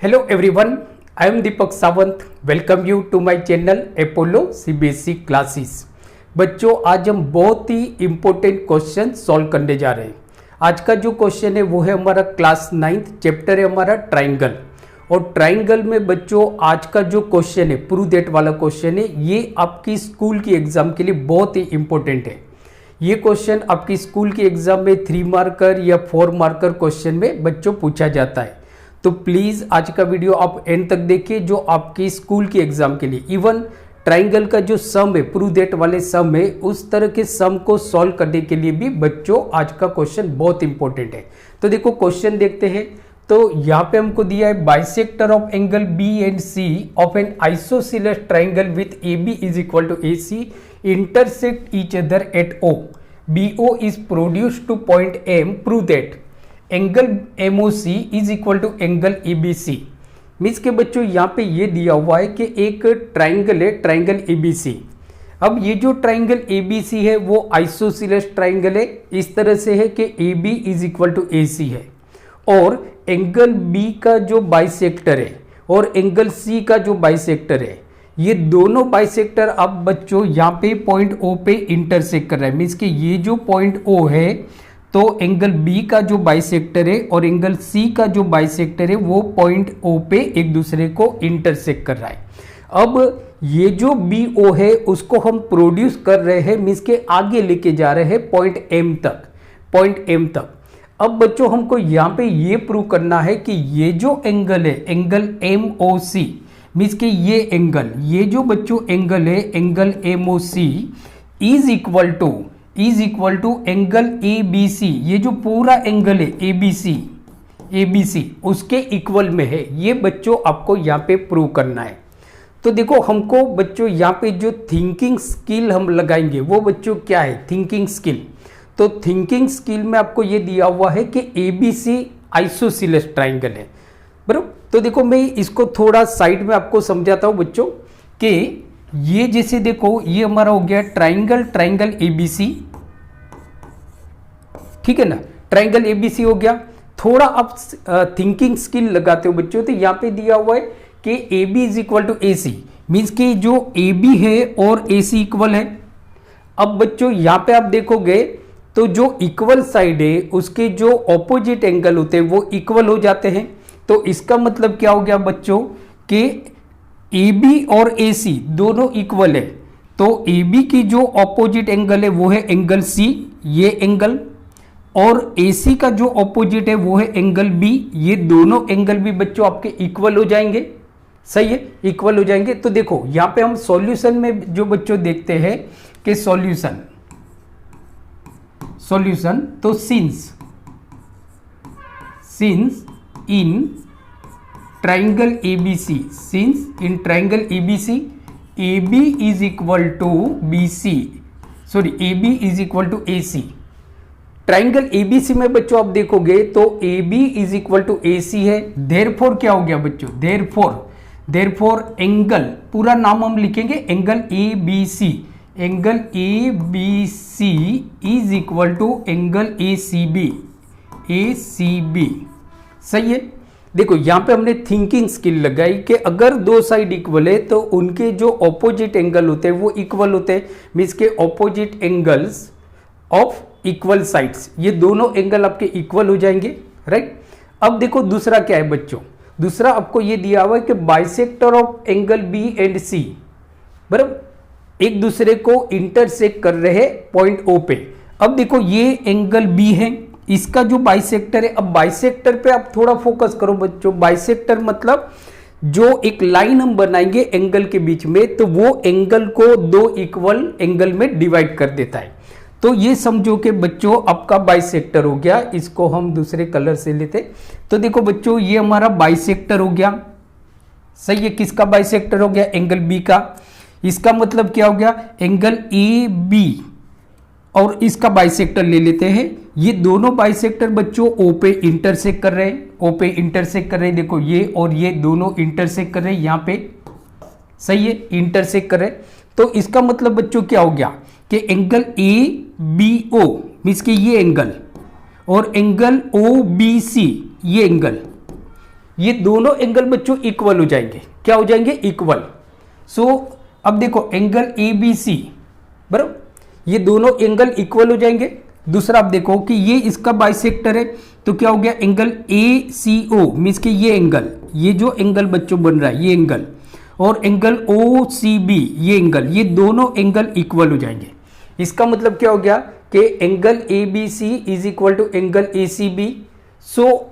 Hello everyone, I am Deepak Sawant. Welcome you to my channel Apollo CBSE Classes. बच्चों आज हम बहुत ही important question solve करने जा रहे हैं। आज का जो क्वेश्चन है वो है हमारा क्लास 9th चैप्टर है हमारा ट्राइंगल। और ट्राइंगल में बच्चों आज का जो क्वेश्चन है प्रूव दैट वाला क्वेश्चन है, ये आपकी स्कूल की एग्जाम के लिए बहुत ही इम्पोर्टेंट है। ये क्वेश्चन आपकी स्कूल की एग्जाम में 3 मार्कर या 4 मार्कर क्वेश्चन में बच्चों पूछा जाता है। तो प्लीज़ आज का वीडियो आप एंड तक देखिए, जो आपकी स्कूल की एग्जाम के लिए इवन ट्राइंगल का जो सम है प्रूव दैट वाले सम है, उस तरह के सम को सॉल्व करने के लिए भी बच्चों आज का क्वेश्चन बहुत इंपॉर्टेंट है। तो देखो क्वेश्चन देखते हैं। तो यहाँ पे हमको दिया है bisector of angle B and C of an isosceles triangle with A B is equal to A C intersect each other at O B O is produced to point M prove that angle MOC is equal to angle ABC। Means के बच्चों यहाँ पे ये दिया हुआ है कि एक ट्राइंगल है, ट्राइंगल ABC। अब ये जो ट्राइंगल ABC है वो आइसोसेलेस ट्राइंगल है, इस तरह से है कि AB is equal to AC है। और एंगल B का जो बाइसेक्टर है और एंगल C का जो बाइसेक्टर है, ये दोनों बाइसेक्टर अब बच्चों यहाँ पे पॉइंट O पे इंटरसेक्ट कर रहा है। मीन्स कि ये जो पॉइंट O है तो एंगल B का जो बाइसेक्टर है और एंगल C का जो बाइसेक्टर है वो पॉइंट O पे एक दूसरे को इंटरसेक्ट कर रहा है। अब ये जो BO है उसको हम प्रोड्यूस कर रहे हैं, मीन्स के आगे लेके जा रहे हैं पॉइंट M तक। अब बच्चों हमको यहाँ पे ये प्रूव करना है कि ये जो एंगल है एंगल MOC, मीन्स के ये जो बच्चों एंगल है angle MOC is equal to angle ABC। ये जो पूरा एंगल है ABC उसके इक्वल में है। ये बच्चों आपको यहाँ पे प्रूव करना है। तो देखो हमको बच्चों यहाँ पे जो थिंकिंग स्किल हम लगाएंगे वो बच्चों क्या है, थिंकिंग स्किल। तो थिंकिंग स्किल में आपको ये दिया हुआ है कि ABC आइसोसेलेस ट्राइंगल है, बराबर। तो देखो मैं इसको थोड़ा साइड में आपको समझाता हूँ बच्चों कि ये जैसे देखो ये हमारा हो गया ट्राइंगल ABC, ठीक है ना, ट्राइंगल ABC हो गया। थोड़ा आप थिंकिंग स्किल लगाते हो बच्चों, तो यहाँ पे दिया हुआ है कि AB is equal to AC, means कि जो AB है और AC इक्वल है। अब बच्चों यहाँ पे आप देखोगे तो जो इक्वल साइड है उसके जो ऑपोजिट एंगल होते हैं वो इक्वल हो जाते हैं। तो इसका मतलब क्या हो गया बच्चों कि AB और AC दोनों इक्वल है। तो AB की जो ऑपोजिट एंगल है वो है एंगल C, ये एंगल, और AC का जो ऑपोजिट है वो है एंगल B। ये दोनों एंगल भी बच्चों आपके इक्वल हो जाएंगे, सही है, इक्वल हो जाएंगे। तो देखो यहाँ पे हम सॉल्यूशन में जो बच्चों देखते हैं कि सॉल्यूशन तो since in triangle ABC AB is equal to AB is equal to AC। Triangle ABC में बच्चों आप देखोगे तो AB is equal to AC है। देयरफॉर क्या हो गया बच्चों, देयरफॉर एंगल, पूरा नाम हम लिखेंगे angle ABC is equal to angle ACB, सही है। देखो यहाँ पे हमने थिंकिंग स्किल लगाई कि अगर दो साइड इक्वल है तो उनके जो ऑपोजिट एंगल होते हैं वो इक्वल होते हैं, मीन्स के opposite angles of equal sides, ये दोनों एंगल आपके इक्वल हो जाएंगे, राइट। अब देखो दूसरा क्या है बच्चों, दूसरा आपको ये दिया हुआ है कि bisector of angle B and C, बराबर, एक दूसरे को इंटरसेक्ट कर रहे हैं पॉइंट O पे। अब देखो ये एंगल B है, इसका जो बाइसेक्टर है, अब बाइसेक्टर पे आप थोड़ा फोकस करो बच्चों। बाइसेक्टर मतलब जो एक लाइन हम बनाएंगे एंगल के बीच में तो वो एंगल को दो इक्वल एंगल में डिवाइड कर देता है। तो ये समझो कि बच्चों आपका बाइसेक्टर हो गया, इसको हम दूसरे कलर से लेते। तो देखो बच्चों ये हमारा बाइसेक्टर हो गया, सही है। किसका बाइसेक्टर हो गया, एंगल B का। इसका मतलब क्या हो गया, एंगल AB और इसका बाइसेक्टर ले लेते हैं। ये दोनों बाइसेक्टर बच्चों O पे इंटरसेक्ट कर रहे हैं, देखो ये और ये दोनों इंटरसेक्ट कर रहे हैं यहाँ पे, सही है, इंटरसेक्ट कर रहे हैं। तो इसका मतलब बच्चों क्या हो गया कि एंगल ABO मीन्स कि ये एंगल और एंगल OBC ये एंगल, ये दोनों एंगल बच्चों इक्वल हो जाएंगे। क्या हो जाएंगे? इक्वल। सो अब देखो एंगल ए बी सी, बराबर, ये दोनों एंगल इक्वल हो जाएंगे। दूसरा आप देखो कि ये इसका बाइसेक्टर है, तो क्या हो गया? Angle A C O means कि ये एंगल, ये जो एंगल बच्चों बन रहा है ये एंगल, और एंगल ओ सी बी ये एंगल, ये दोनों एंगल इक्वल हो जाएंगे। इसका मतलब क्या हो गया कि angle A B C is equal to angle A C B. So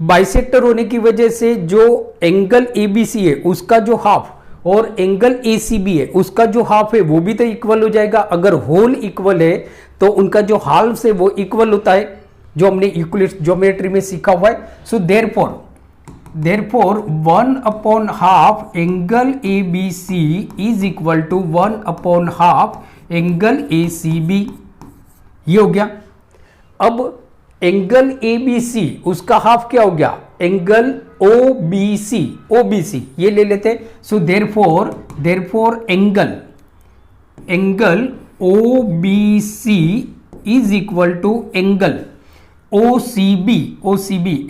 bisector होने की वजह से जो एंगल ए बी सी है उसका जो हाफ और एंगल ए सी बी है उसका जो हाफ है वो भी तो इक्वल हो जाएगा। अगर होल इक्वल है तो उनका जो हाफ है वो इक्वल होता है, जो हमने यूक्लिड ज्योमेट्री में सीखा हुआ है। So therefore 1/2 angle A B C is equal to 1/2 angle A C B. ये हो गया। अब एंगल ए बी सी उसका हाफ क्या हो गया? एंगल ओ बी सी ये ले लेते हैं। So therefore angle O B C is equal to angle O C B,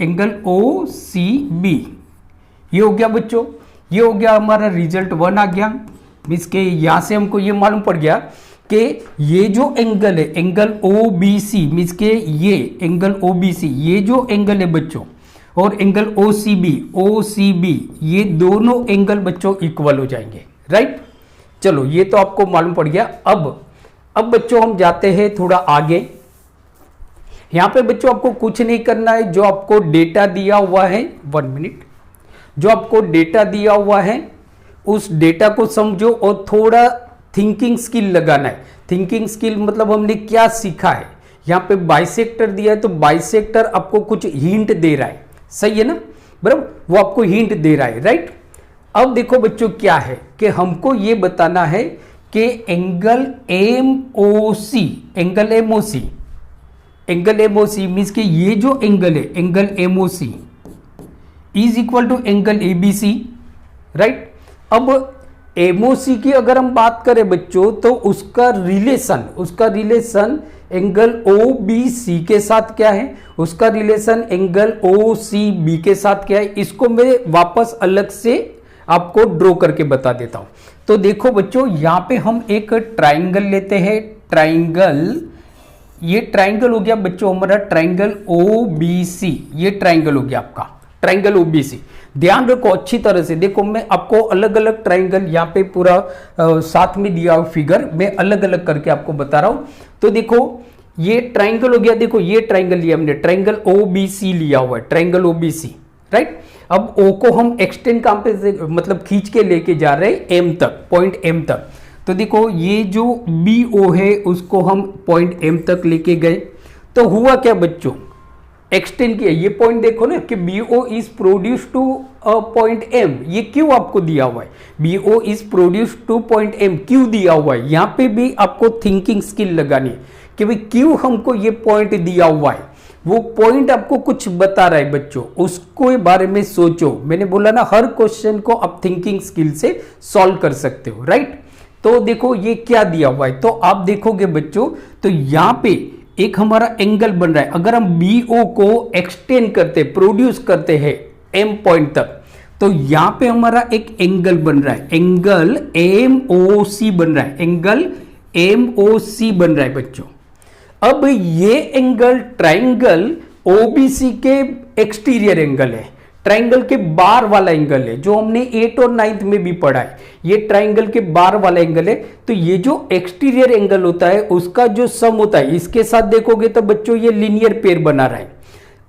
angle O C B. ये हो गया बच्चों, ये हो गया हमारा रिजल्ट 1 आ गया। मीन्स के यहां से हमको ये मालूम पड़ गया कि ये जो एंगल है angle O B C, means के ये एंगल ओ बी सी, ये जो एंगल है बच्चों, और एंगल ओ सी बी, ये दोनों एंगल बच्चों इक्वल हो जाएंगे। राइट, चलो ये तो आपको मालूम पड़ गया। अब बच्चों हम जाते हैं थोड़ा आगे। यहां पे बच्चों आपको कुछ नहीं करना है, जो आपको डेटा दिया हुआ है, 1 मिनट, जो आपको डेटा दिया हुआ है उस डेटा को समझो और थोड़ा थिंकिंग स्किल लगाना है। थिंकिंग स्किल मतलब हमने क्या सीखा है। यहां पे बाइसेक्टर दिया है तो बाइसेक्टर आपको कुछ हिंट दे रहा है, सही है ना, बराबर, वो आपको हिंट दे रहा है। राइट, अब देखो बच्चों क्या है कि हमको ये बताना है कि angle M O C means कि ये जो एंगल है angle M O C is equal to angle A B C. Right, अब एमओसी की अगर हम बात करें बच्चों तो उसका relation angle O B C के साथ क्या है, उसका relation angle O C B के साथ क्या है, इसको मैं वापस अलग से आपको ड्रॉ करके बता देता हूं। तो देखो बच्चों यहां पे हम एक ट्राइंगल लेते हैं। ये ट्राइंगल हो गया बच्चों हमारा ट्राइंगल ओ बी सी, ये ट्राइंगल हो गया आपका ट्राइंगल ओ बी सी। ध्यान रखो अच्छी तरह से, देखो मैं आपको अलग अलग ट्राइंगल यहाँ पे पूरा साथ में दिया हुआ फिगर मैं अलग अलग करके आपको बता रहा हूं। तो देखो ये ट्राइंगल हो गया, देखो ये ट्राइंगल लिया हमने, ट्राइंगल ओ बी सी लिया हुआ है, triangle O B C. Right, अब ओ को हम एक्सटेंड काम पे से मतलब खींच के लेके जा रहे हैं एम तक, पॉइंट एम तक। तो देखो ये जो बी ओ है उसको हम पॉइंट एम तक लेके गए, तो हुआ क्या बच्चों, एक्सटेंड किया। ये पॉइंट देखो ना कि BO is produce two point M, ये क्यों आपको दिया हुआ है, BO is produce two point M क्यों दिया हुआ है। यहां पे भी आपको थिंकिंग स्किल लगानी है कि भाई क्यों हमको ये पॉइंट दिया हुआ है, वो पॉइंट आपको कुछ बता रहा है बच्चों, उसको बारे में सोचो। मैंने बोला ना हर क्वेश्चन को आप थिंकिंग स्किल से सॉल्व कर सकते हो। राइट, तो देखो ये क्या दिया हुआ है, तो आप देखोगे बच्चों तो यहां पे एक हमारा एंगल बन रहा है। अगर हम BO को एक्सटेंड करते प्रोड्यूस करते हैं M पॉइंट तक, तो यहां पे हमारा एक एंगल बन रहा है, एंगल MOC बन रहा है, एंगल MOC बन रहा है बच्चों। अब ये एंगल ट्राइंगल OBC के एक्सटीरियर एंगल है, ट्राइंगल के बार वाला एंगल है, जो हमने 8 और 9th में भी पढ़ा है। ये ट्राइंगल के बार वाला एंगल है। तो ये जो एक्सटीरियर एंगल होता है उसका जो सम होता है, इसके साथ देखोगे तो बच्चों ये लीनियर पेयर बना रहा है,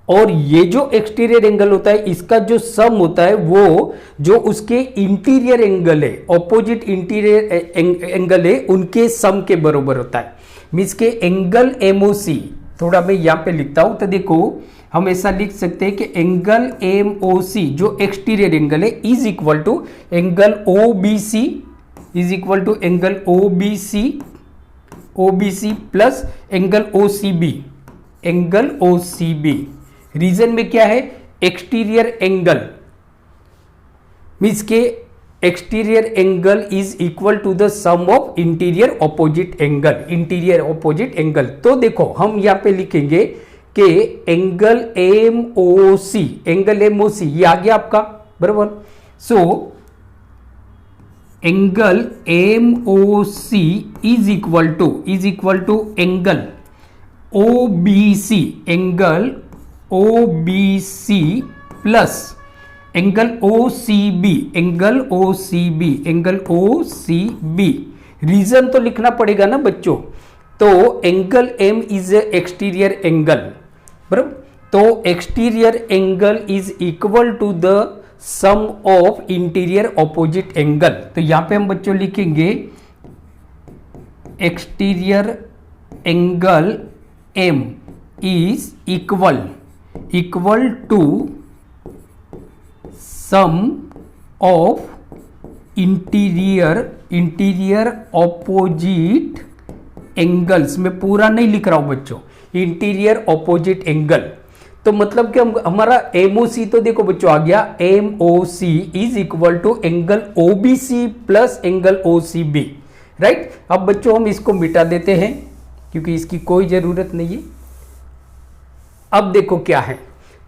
और ये जो एक्सटीरियर एंगल होता है इसका जो सम होता है वो जो उसके इंटीरियर एंगल है, ऑपोजिट इंटीरियर एंगल है, उनके सम के बराबर होता है। मीन्स के एंगल MOC, थोड़ा मैं यहां पे लिखता हूं, तो देखो हम ऐसा लिख सकते हैं कि एंगल MOC जो एक्सटीरियर एंगल है is equal to angle OBC, is equal to angle OBC plus angle OCB। Reason में क्या है, एक्सटीरियर एंगल, मीन्स के exterior angle is equal to the sum of interior opposite angle, तो देखो हम यहां पे लिखेंगे कि angle M O C, angle M O C ये आ गया आपका, बराबर। So angle M O C is equal to angle O B C, angle O B C plus angle O C B, angle O C B, angle O C B. Reason तो लिखना पड़ेगा ना बच्चों। तो angle M is exterior angle, बराबर। तो exterior angle is equal to the sum of interior opposite angle. तो यहां पे हम बच्चों लिखेंगे exterior angle M is equal to sum of interior opposite angles. मैं पूरा नहीं लिख रहा हूं बच्चों, इंटीरियर ऑपोजिट एंगल। तो मतलब कि हमारा एमओसी तो देखो बच्चों आ गया, MOC is equal to angle OBC plus angle OCB, right. अब बच्चों हम इसको मिटा देते हैं क्योंकि इसकी कोई जरूरत नहीं है। अब देखो क्या है,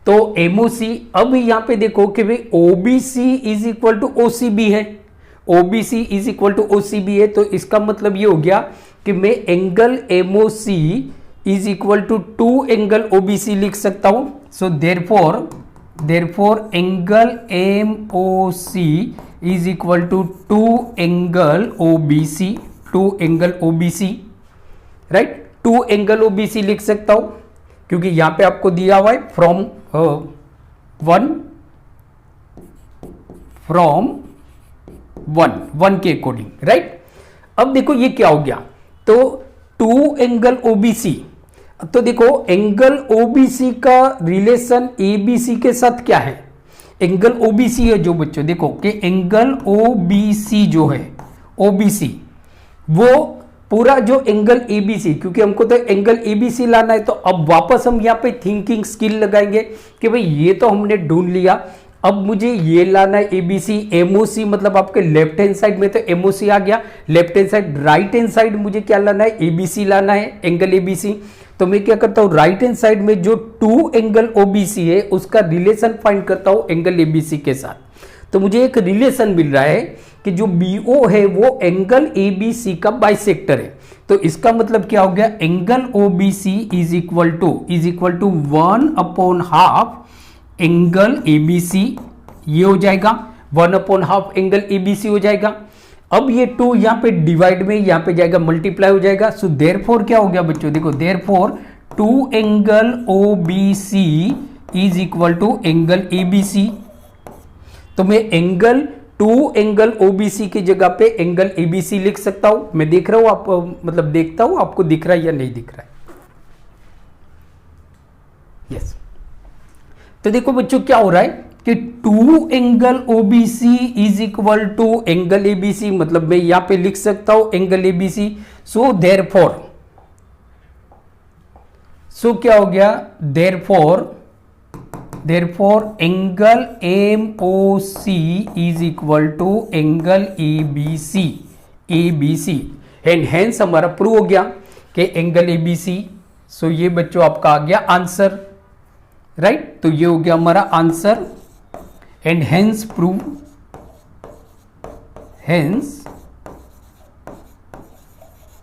तो एमओसी, अब यहां पे देखो कि भाई OBC is equal to OCB है, OBC is equal to OCB है। तो इसका मतलब ये हो गया कि मैं angle MOC is equal to 2 angle OBC लिख सकता हूं। So therefore angle MOC is equal to 2 angle OBC, 2 angle OBC, right. 2 angle OBC लिख सकता हूं क्योंकि यहां पे आपको दिया हुआ है फ्रॉम वन के अकॉर्डिंग, राइट। अब देखो ये क्या हो गया, तो 2 एंगल ओबीसी। तो देखो एंगल ओबीसी का रिलेशन एबीसी के साथ क्या है, एंगल ओबीसी है जो बच्चों देखो कि एंगल ओबीसी जो है, ओबीसी वो पूरा जो एंगल एबीसी, क्योंकि हमको तो एंगल एबीसी लाना है। तो अब वापस हम यहाँ पे थिंकिंग स्किल लगाएंगे कि भाई ये तो हमने ढूंढ लिया, अब मुझे ये लाना है एबीसी। एमओसी मतलब आपके लेफ्ट हैंड साइड में तो एमओसी आ गया, left hand side, right hand side मुझे क्या लाना है, एबीसी लाना है, एंगल एबीसी। तो मैं क्या करता हूं, राइट हैंड साइड में जो 2 एंगल ओबीसी है उसका रिलेशन फाइंड करता हूं एंगल एबीसी के साथ। तो मुझे एक रिलेशन मिल रहा है कि जो बीओ है वो एंगल एबीसी का बाइसेक्टर है। तो इसका मतलब क्या हो गया, angle OBC is equal to 1/2 angle ABC, ये हो जाएगा 1/2 एंगल एबीसी हो जाएगा। अब ये 2 यहां पे डिवाइड में यहां पे जाएगा, मल्टीप्लाई हो जाएगा। सो देयरफॉर क्या हो गया बच्चों, देखो therefore 2 angle OBC is equal to angle ABC. तो मैं 2 एंगल ओबीसी की जगह पे एंगल एबीसी लिख सकता हूं। मैं देख रहा हूं, आप मतलब देखता हूं आपको दिख रहा है या नहीं दिख रहा है, यस। तो देखो बच्चों क्या हो रहा है कि 2 angle OBC is equal to angle ABC, मतलब मैं यहां पे लिख सकता हूं एंगल एबीसी। सो क्या हो गया, therefore angle MOC is equal to angle ABC and hence हमारा प्रूव हो गया कि एंगल एबीसी। सो ये बच्चों आपका आ गया आंसर, राइट। तो ये हो गया हमारा आंसर एंड हेंस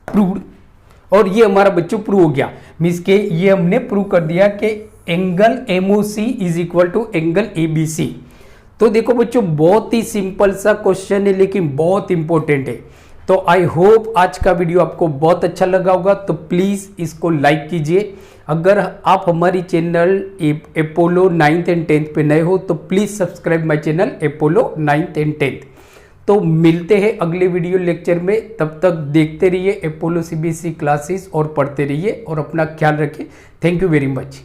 प्रूव्ड। और ये हमारा बच्चों प्रूव हो गया, मींस के ये हमने प्रूव कर दिया कि angle MOC is equal to angle ABC. तो देखो बच्चों बहुत ही सिंपल सा क्वेश्चन है लेकिन बहुत इंपॉर्टेंट है। तो आई होप आज का वीडियो आपको बहुत अच्छा लगा होगा, तो प्लीज इसको लाइक कीजिए। अगर आप हमारी channel Apollo 9th and 10th पे नए हो तो please subscribe my channel Apollo 9th and 10th। तो मिलते हैं अगले वीडियो लेक्चर में, तब तक देखते रहिए अपोलो सीबीएसई क्लासेस और पढ़ते रहिए और अपना ख्याल रखिए। Thank you very much.